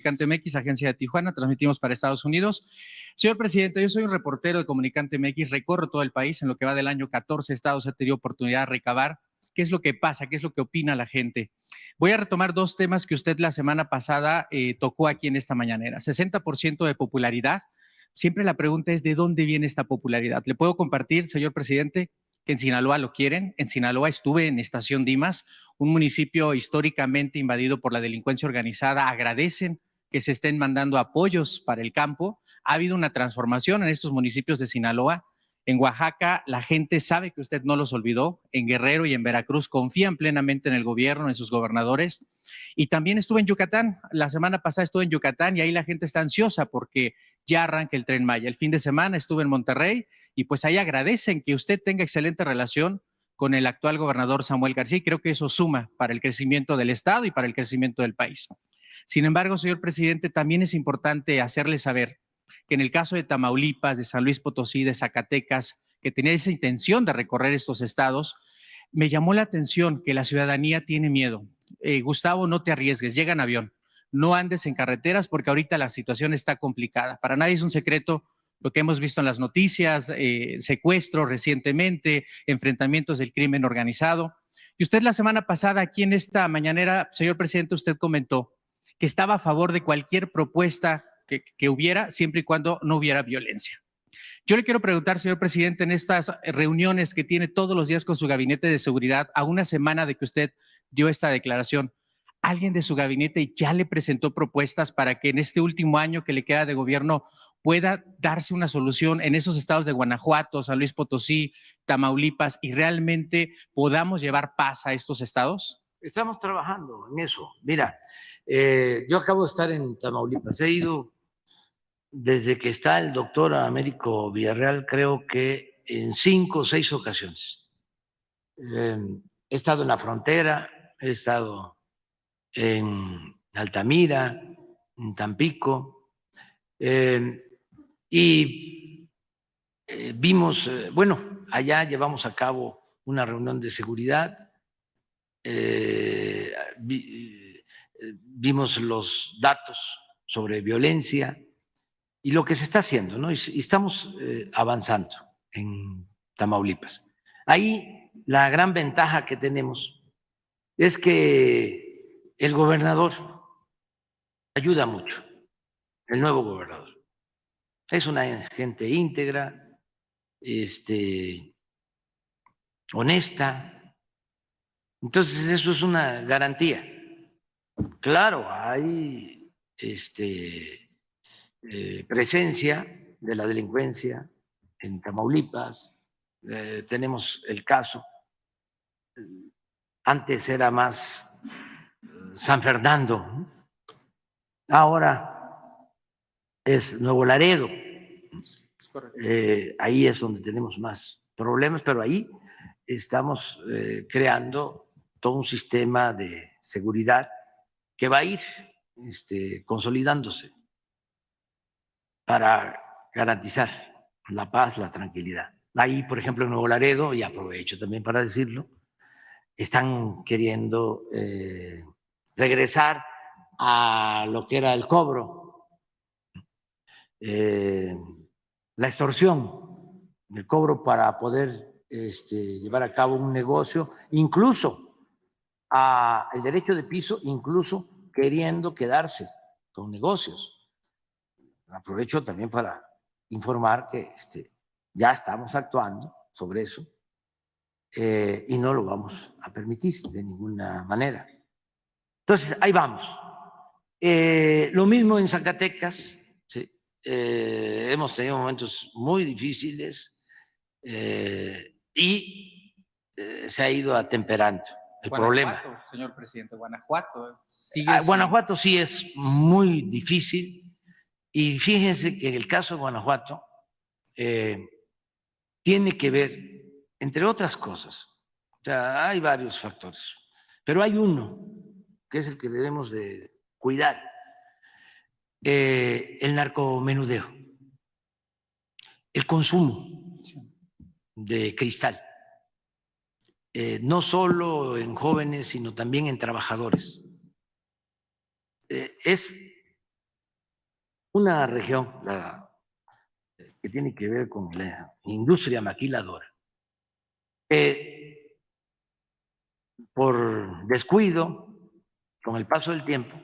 Comunicante MX, agencia de Tijuana, transmitimos para Estados Unidos. Señor presidente, yo soy un reportero de Comunicante MX, recorro todo el país, en lo que va del año 14 estados he tenido oportunidad de recabar qué es lo que pasa, qué es lo que opina la gente. Voy a retomar dos temas que usted la semana pasada tocó aquí en esta mañanera. 60% de popularidad. Siempre la pregunta es, ¿de dónde viene esta popularidad? ¿Le puedo compartir, señor presidente, que en Sinaloa lo quieren? En Sinaloa estuve en Estación Dimas, un municipio históricamente invadido por la delincuencia organizada. Agradecen que se estén mandando apoyos para el campo. Ha habido una transformación en estos municipios de Sinaloa. En Oaxaca, la gente sabe que usted no los olvidó. En Guerrero y en Veracruz confían plenamente en el gobierno, en sus gobernadores. Y también estuve en Yucatán. La semana pasada estuve en Yucatán y ahí la gente está ansiosa porque ya arranca el Tren Maya. El fin de semana estuve en Monterrey y pues ahí agradecen que usted tenga excelente relación con el actual gobernador Samuel García y creo que eso suma para el crecimiento del Estado y para el crecimiento del país. Sin embargo, señor presidente, también es importante hacerle saber que en el caso de Tamaulipas, de San Luis Potosí, de Zacatecas, que tenía esa intención de recorrer estos estados, me llamó la atención que la ciudadanía tiene miedo. Gustavo, no te arriesgues, llega en avión, no andes en carreteras porque ahorita la situación está complicada. Para nadie es un secreto lo que hemos visto en las noticias, secuestros recientemente, enfrentamientos del crimen organizado. Y usted la semana pasada aquí en esta mañanera, señor presidente, usted comentó que estaba a favor de cualquier propuesta que hubiera, siempre y cuando no hubiera violencia. Yo le quiero preguntar, señor presidente, en estas reuniones que tiene todos los días con su gabinete de seguridad, a una semana de que usted dio esta declaración, ¿alguien de su gabinete ya le presentó propuestas para que en este último año que le queda de gobierno pueda darse una solución en esos estados de Guanajuato, San Luis Potosí, Tamaulipas y realmente podamos llevar paz a estos estados? Estamos trabajando en eso. Mira, yo acabo de estar en Tamaulipas, he ido desde que está el doctor Américo Villarreal, creo que en 5 o 6 ocasiones. He estado en la frontera, he estado en Altamira, en Tampico, y vimos, bueno, allá llevamos a cabo una reunión de seguridad, vimos los datos sobre violencia y lo que se está haciendo, ¿no? Y estamos avanzando en Tamaulipas. Ahí la gran ventaja que tenemos es que el gobernador ayuda mucho, el nuevo gobernador. Es una gente íntegra, honesta. Entonces eso es una garantía. Claro, hay presencia de la delincuencia en Tamaulipas. Tenemos el caso, antes era más San Fernando, ¿no? Ahora es Nuevo Laredo. Ahí es donde tenemos más problemas, pero ahí estamos creando todo un sistema de seguridad que va a ir consolidándose para garantizar la paz, la tranquilidad. Ahí, por ejemplo, en Nuevo Laredo, y aprovecho también para decirlo, están queriendo regresar a lo que era el cobro, la extorsión, el cobro para poder llevar a cabo un negocio, incluso el derecho de piso, incluso queriendo quedarse con negocios. Aprovecho también para informar que ya estamos actuando sobre eso y no lo vamos a permitir de ninguna manera. Entonces, ahí vamos. Lo mismo en Zacatecas, ¿sí? Hemos tenido momentos muy difíciles y se ha ido atemperando el problema. Señor presidente, Guanajuato Guanajuato sí es muy difícil y fíjense que en el caso de Guanajuato tiene que ver, entre otras cosas, o sea, hay varios factores, pero hay uno que es el que debemos de cuidar, el narcomenudeo, el consumo de cristal, no solo en jóvenes, sino también en trabajadores. Es una región que tiene que ver con la industria maquiladora, que por descuido, con el paso del tiempo,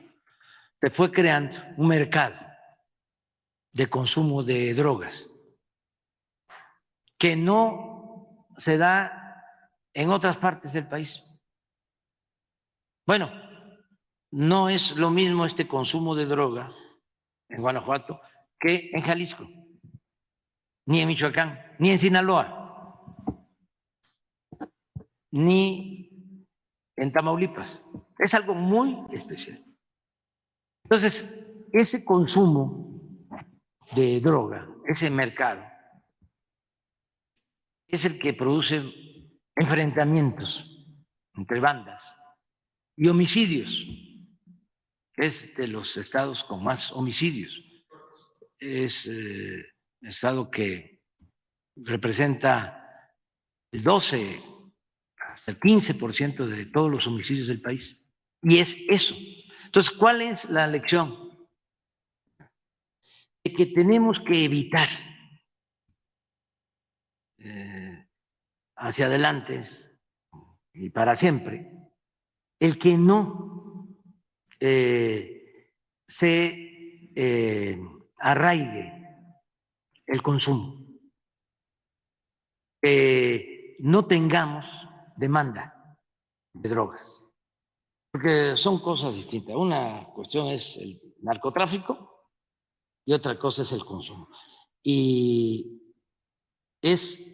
se fue creando un mercado de consumo de drogas que no se da en otras partes del país. Bueno, no es lo mismo este consumo de droga en Guanajuato que en Jalisco, ni en Michoacán, ni en Sinaloa, ni en Tamaulipas. Es algo muy especial. Entonces, ese consumo de droga, ese mercado, es el que produce enfrentamientos entre bandas y homicidios. Es de los estados con más homicidios. Es estado que representa el 12 hasta el 15% de todos los homicidios del país. Y es eso. Entonces, ¿cuál es la lección? De que tenemos que evitar hacia adelante y para siempre el que no se arraigue el consumo, no tengamos demanda de drogas, porque son cosas distintas. Una cuestión es el narcotráfico y otra cosa es el consumo. Y es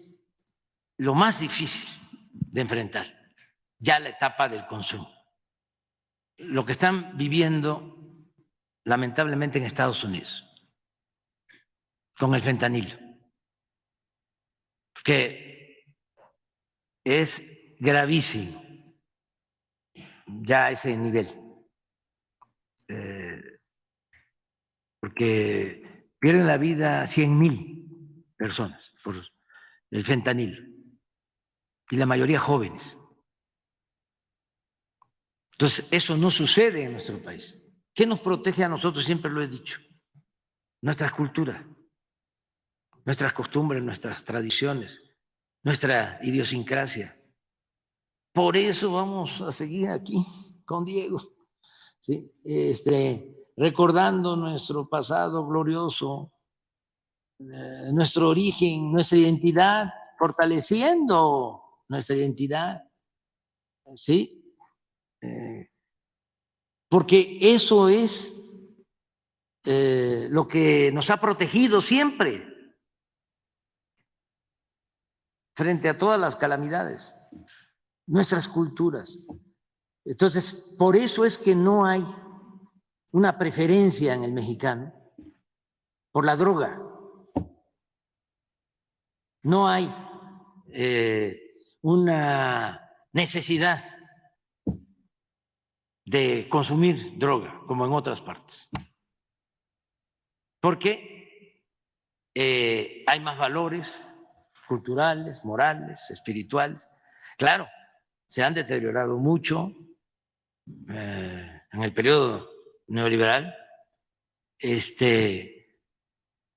lo más difícil de enfrentar, ya la etapa del consumo. Lo que están viviendo lamentablemente en Estados Unidos con el fentanilo, que es gravísimo ya a ese nivel, porque pierden la vida 100,000 personas por el fentanilo y la mayoría jóvenes. Entonces, eso no sucede en nuestro país. ¿Qué nos protege a nosotros? Siempre lo he dicho. Nuestras culturas, nuestras costumbres, nuestras tradiciones, nuestra idiosincrasia. Por eso vamos a seguir aquí con Diego, ¿sí? Recordando nuestro pasado glorioso, nuestro origen, nuestra identidad, fortaleciendo nuestra identidad, ¿sí? Porque eso es lo que nos ha protegido siempre frente a todas las calamidades, nuestras culturas. Entonces, por eso es que no hay una preferencia en el mexicano por la droga. No hay una necesidad de consumir droga como en otras partes, porque hay más valores culturales, morales, espirituales. Claro, se han deteriorado mucho en el periodo neoliberal.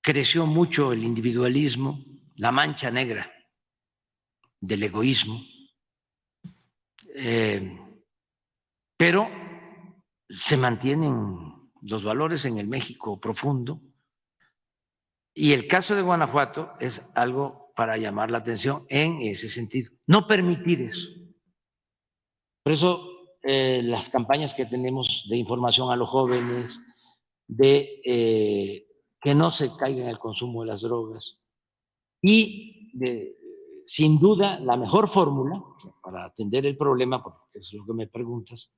Creció mucho el individualismo, la mancha negra del egoísmo, pero se mantienen los valores en el México profundo. Y el caso de Guanajuato es algo para llamar la atención en ese sentido. No permitir eso. Por eso las campañas que tenemos de información a los jóvenes, de que no se caiga en el consumo de las drogas y sin duda la mejor fórmula para atender el problema, porque es lo que me preguntas,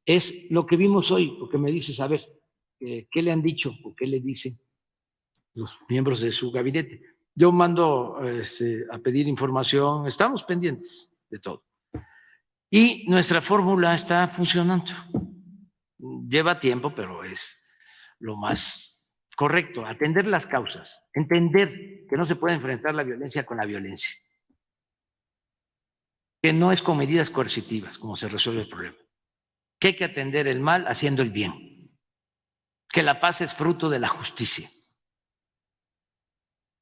es lo que vimos hoy, porque me dices, a ver, ¿qué le han dicho o qué le dicen los miembros de su gabinete? Yo mando a pedir información, estamos pendientes de todo. Y nuestra fórmula está funcionando. Lleva tiempo, pero es lo más correcto, atender las causas, entender que no se puede enfrentar la violencia con la violencia, que no es con medidas coercitivas como se resuelve el problema, que hay que atender el mal haciendo el bien, que la paz es fruto de la justicia.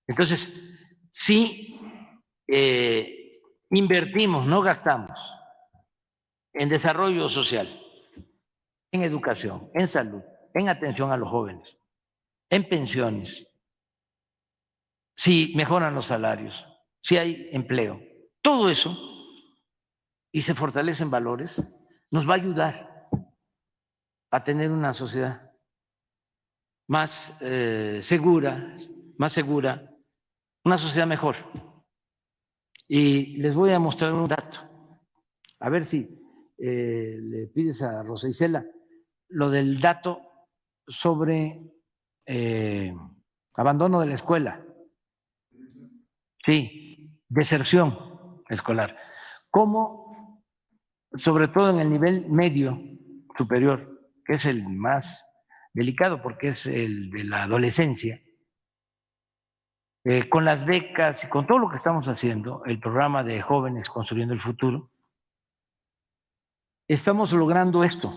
Entonces, sí invertimos, no gastamos en desarrollo social, en educación, en salud, en atención a los jóvenes, en pensiones, si mejoran los salarios, si hay empleo, todo eso, y se fortalecen valores, nos va a ayudar a tener una sociedad más segura, una sociedad mejor. Y les voy a mostrar un dato, a ver si le pides a Rosa Isela lo del dato sobre abandono de la escuela. Sí, deserción escolar. ¿Cómo, sobre todo en el nivel medio superior, que es el más delicado porque es el de la adolescencia, con las becas y con todo lo que estamos haciendo, el programa de Jóvenes Construyendo el Futuro, estamos logrando esto.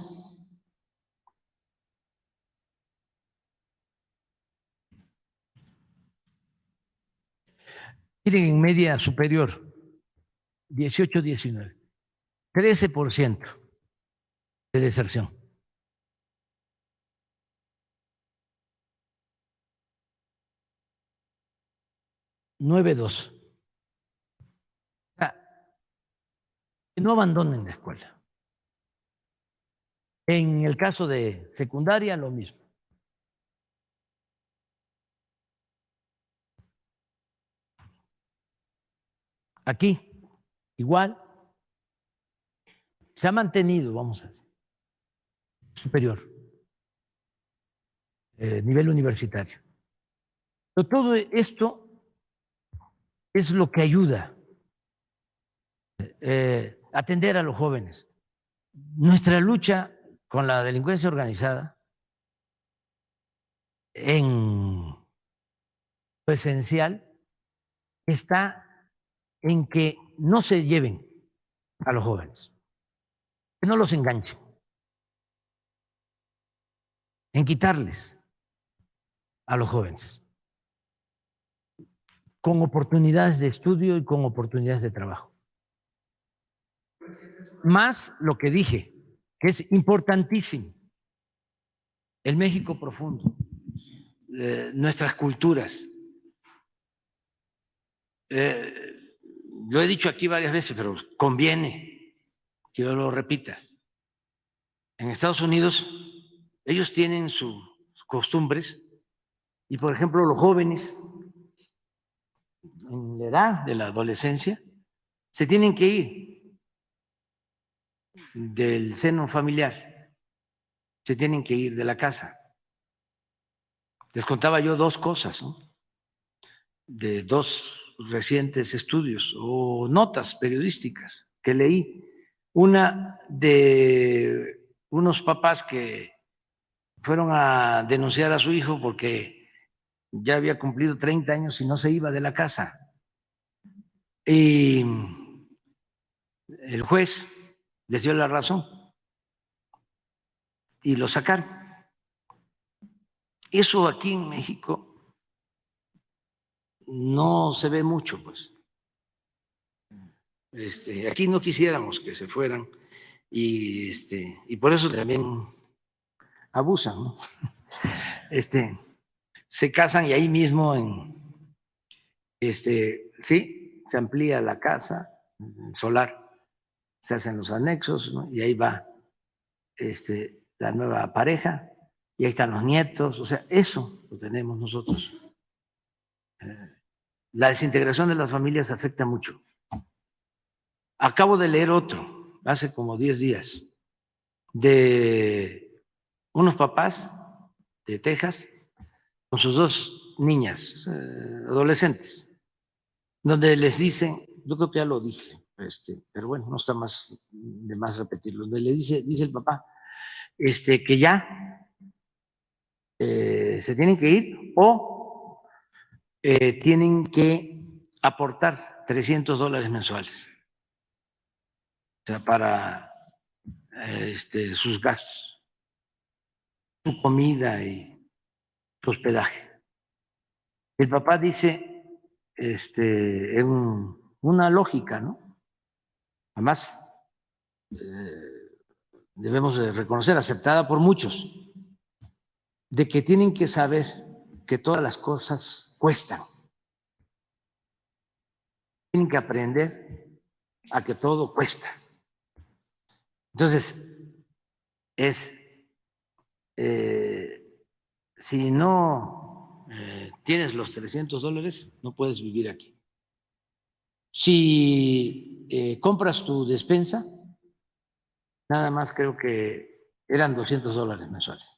Miren, en media superior, 18-19, 13% de deserción. $9.2. Que no abandonen la escuela. En el caso de secundaria, lo mismo. Aquí, igual, se ha mantenido, vamos a decir, superior, nivel universitario. Pero todo esto es lo que ayuda a atender a los jóvenes. Nuestra lucha con la delincuencia organizada en lo esencial está en que no se lleven a los jóvenes, que no los enganchen, en quitarles a los jóvenes con oportunidades de estudio y con oportunidades de trabajo. Más lo que dije, que es importantísimo, el México profundo, nuestras culturas. Lo he dicho aquí varias veces, pero conviene que yo lo repita. En Estados Unidos, ellos tienen sus costumbres y, por ejemplo, los jóvenes en la edad de la adolescencia se tienen que ir del seno familiar, se tienen que ir de la casa. Les contaba yo dos cosas, ¿no? De dos recientes estudios o notas periodísticas que leí. Una de unos papás que fueron a denunciar a su hijo porque ya había cumplido 30 años y no se iba de la casa. Y el juez les dio la razón y lo sacaron. Eso aquí en México no se ve mucho, pues. Aquí no quisiéramos que se fueran y por eso también abusan, ¿no? Se casan y ahí mismo sí, se amplía la casa solar, se hacen los anexos, ¿no? Y ahí va la nueva pareja y ahí están los nietos, o sea, eso lo tenemos nosotros. La desintegración de las familias afecta mucho. Acabo de leer otro, hace como 10 días, de unos papás de Texas con sus dos niñas, adolescentes, donde les dicen, yo creo que ya lo dije, pero bueno, no está de más repetirlo, donde le dice el papá, que ya se tienen que ir o tienen que aportar $300 mensuales, o sea, para sus gastos. su comida y su hospedaje. El papá dice, en una lógica, ¿no? Además, debemos de reconocer, aceptada por muchos, de que tienen que saber que todas las cosas cuestan. Tienen que aprender a que todo cuesta. Entonces, si no tienes los $300, no puedes vivir aquí. Si compras tu despensa, nada más creo que eran $200 mensuales,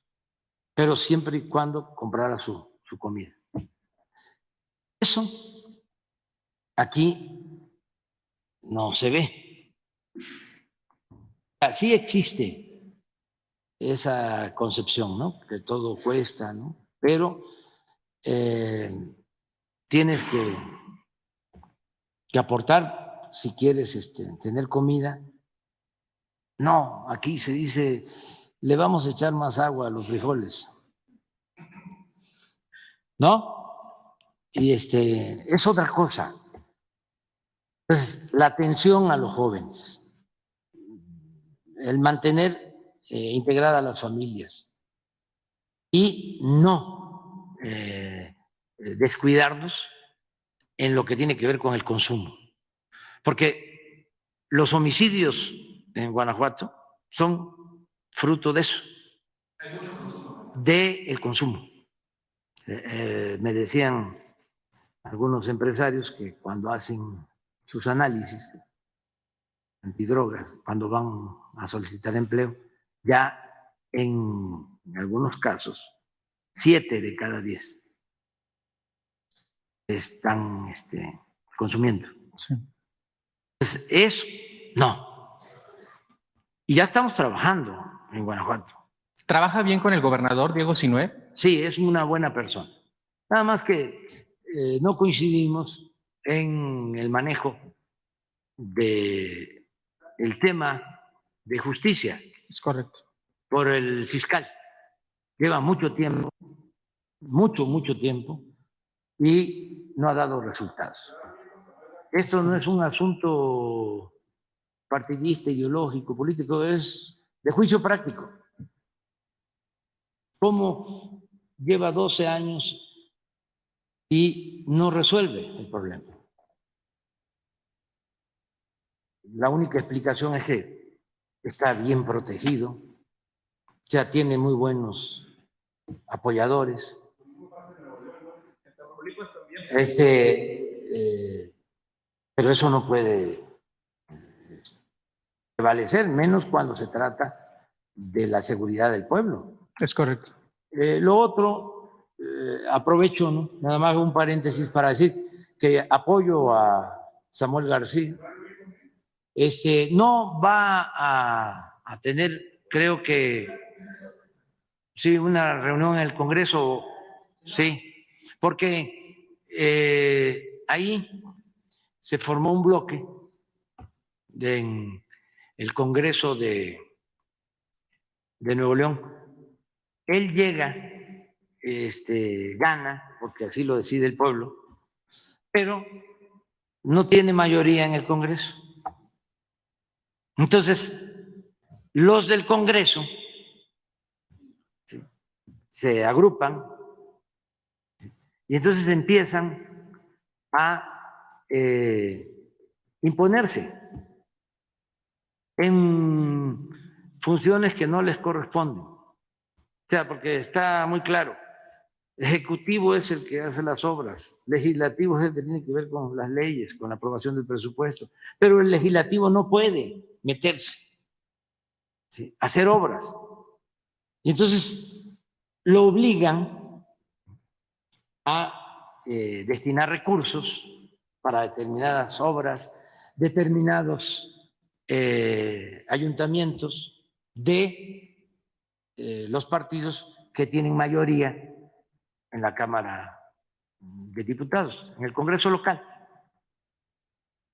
pero siempre y cuando comprara su comida. Eso aquí no se ve. Sí existe esa concepción, ¿no? Que todo cuesta, ¿no? Pero tienes que aportar si quieres tener comida. No, aquí se dice, le vamos a echar más agua a los frijoles, ¿no? Y es otra cosa. Entonces, la atención a los jóvenes, el mantener integradas las familias y no descuidarnos en lo que tiene que ver con el consumo. Porque los homicidios en Guanajuato son fruto de eso, del consumo. Me decían algunos empresarios que cuando hacen sus análisis antidrogas, cuando van a solicitar empleo, ya en algunos casos, 7 de cada 10 están consumiendo. Sí. Entonces, eso, no. Y ya estamos trabajando en Guanajuato. ¿Trabaja bien con el gobernador Diego Sinue? Sí, es una buena persona. Nada más que no coincidimos en el manejo del tema de justicia. Es correcto. Por el fiscal. Lleva mucho tiempo, mucho tiempo, y no ha dado resultados. Esto no es un asunto partidista, ideológico, político, es de juicio práctico. ¿Cómo lleva 12 años y no resuelve el problema? La única explicación es que está bien protegido, ya tiene muy buenos apoyadores. Pero eso no puede prevalecer, menos cuando se trata de la seguridad del pueblo. Es correcto. Lo otro, aprovecho, ¿no? Nada más un paréntesis para decir que apoyo a Samuel García. No va a tener, creo que, sí, una reunión en el Congreso, sí, porque ahí se formó un bloque en el Congreso de Nuevo León. Él llega, gana, porque así lo decide el pueblo, pero no tiene mayoría en el Congreso. Entonces, los del Congreso se agrupan y entonces empiezan a imponerse en funciones que no les corresponden. O sea, porque está muy claro, ejecutivo es el que hace las obras, legislativo es el que tiene que ver con las leyes, con la aprobación del presupuesto, pero el legislativo no puede meterse, ¿sí?, a hacer obras. Y entonces lo obligan a destinar recursos para determinadas obras, determinados ayuntamientos de los partidos que tienen mayoría en la Cámara de Diputados, en el Congreso local.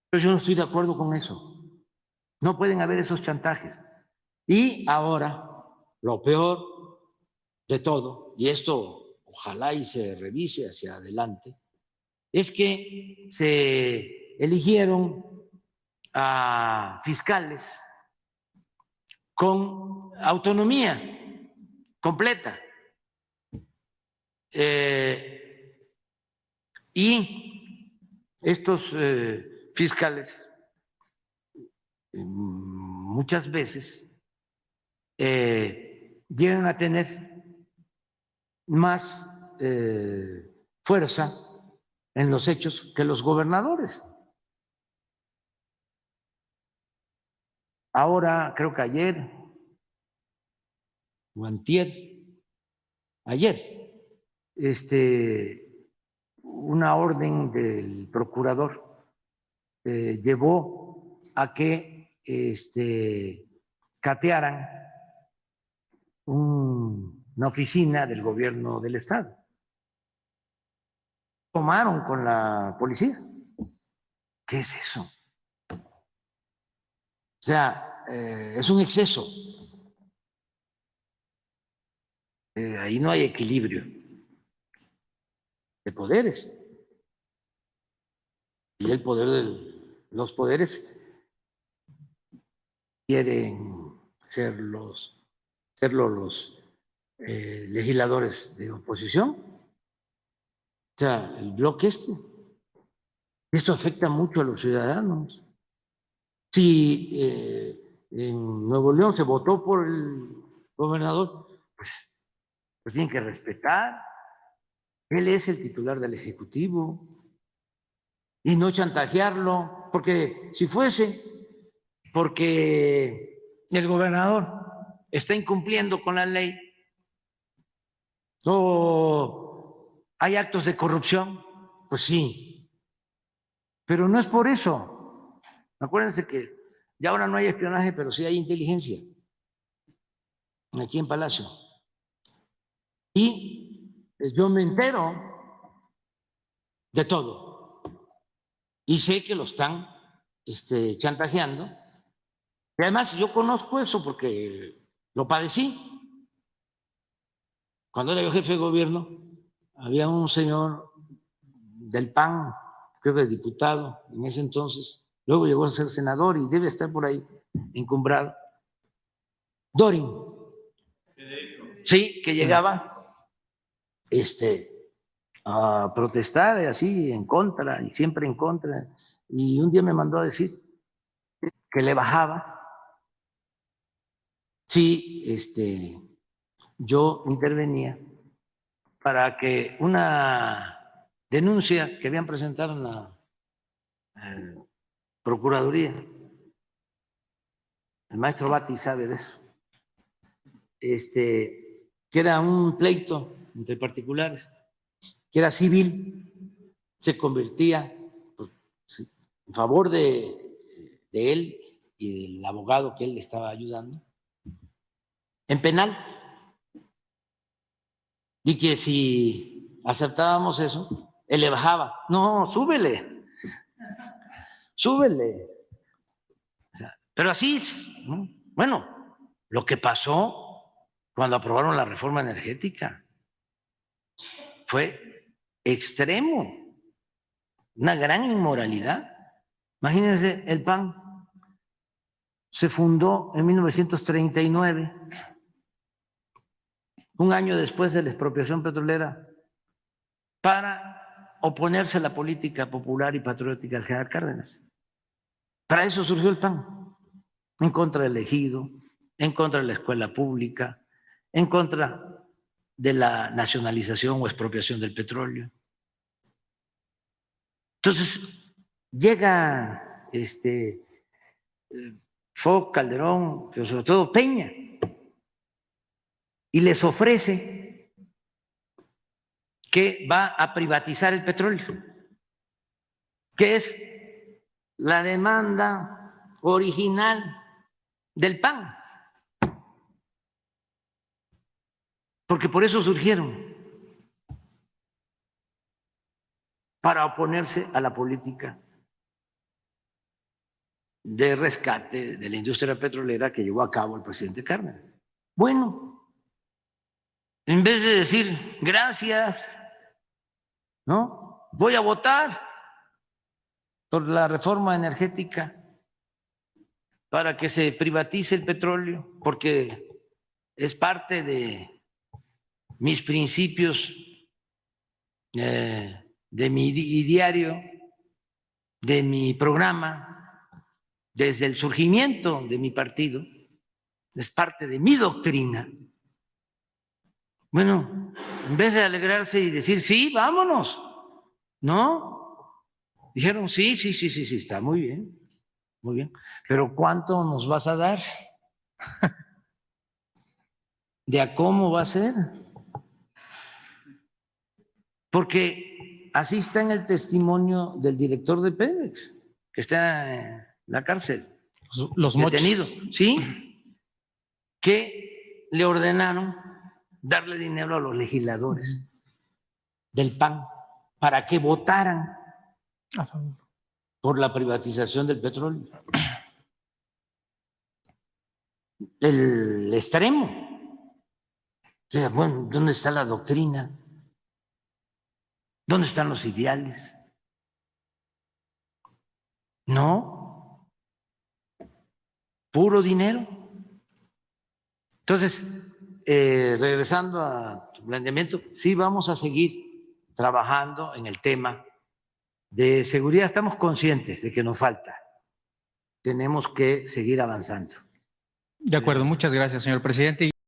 Pero yo no estoy de acuerdo con eso. No pueden haber esos chantajes. Y ahora, lo peor de todo, y esto ojalá y se revise hacia adelante, es que se eligieron a fiscales con autonomía completa. Y estos fiscales muchas veces llegan a tener más fuerza en los hechos que los gobernadores. Ahora, creo que ayer, o antier, ayer, una orden del procurador llevó a que catearan una oficina del gobierno del estado. Tomaron con la policía. ¿Qué es eso? O sea, es un exceso. Ahí no hay equilibrio de poderes. Y el poder de los poderes quieren ser los legisladores de oposición. O sea, el bloque esto afecta mucho a los ciudadanos. Si en Nuevo León se votó por el gobernador, pues tienen que respetar. Él es el titular del Ejecutivo y no chantajearlo, porque si fuese porque el gobernador está incumpliendo con la ley o hay actos de corrupción, pues sí, pero no es por eso. Acuérdense que ya ahora no hay espionaje, pero sí hay inteligencia aquí en Palacio. Y yo me entero de todo y sé que lo están chantajeando. Y además yo conozco eso porque lo padecí. Cuando era yo jefe de gobierno, había un señor del PAN, creo que diputado en ese entonces, luego llegó a ser senador y debe estar por ahí encumbrado. Dorin. Sí, que llegaba a protestar así en contra y siempre en contra. Y un día me mandó a decir que le bajaba si yo intervenía para que una denuncia que habían presentado en la Procuraduría, el maestro Bati sabe de eso, que era un pleito entre particulares, que era civil, se convertía pues, sí, en favor de él y del abogado que él le estaba ayudando, en penal. Y que si aceptábamos eso, él le bajaba. No, súbele, súbele. O sea, pero así es, ¿no? Bueno, lo que pasó cuando aprobaron la reforma energética fue extremo, una gran inmoralidad. Imagínense, el PAN se fundó en 1939, un año después de la expropiación petrolera, para oponerse a la política popular y patriótica del general Cárdenas. Para eso surgió el PAN, en contra del ejido, en contra de la escuela pública, en contra de la nacionalización o expropiación del petróleo. Entonces, llega Fox, Calderón, pero sobre todo Peña, y les ofrece que va a privatizar el petróleo, que es la demanda original del PAN, porque por eso surgieron, para oponerse a la política de rescate de la industria petrolera que llevó a cabo el presidente Cárdenas. Bueno, en vez de decir gracias, ¿no? Voy a votar por la reforma energética para que se privatice el petróleo, porque es parte de mis principios, de mi diario, de mi programa, desde el surgimiento de mi partido, es parte de mi doctrina. Bueno, en vez de alegrarse y decir, sí, vámonos, ¿no? Dijeron, sí, está muy bien, pero ¿cuánto nos vas a dar? ¿De a cómo va a ser? Porque así está en el testimonio del director de Pemex, que está en la cárcel, Los detenido, mochis. ¿sí? Que le ordenaron darle dinero a los legisladores del PAN para que votaran A favor. por la privatización del petróleo. El extremo. O sea, bueno, ¿dónde está la doctrina? ¿Dónde están los ideales? No, puro dinero. Entonces, regresando a tu planteamiento, sí vamos a seguir trabajando en el tema de seguridad. Estamos conscientes de que nos falta. Tenemos que seguir avanzando. De acuerdo, muchas gracias, señor presidente.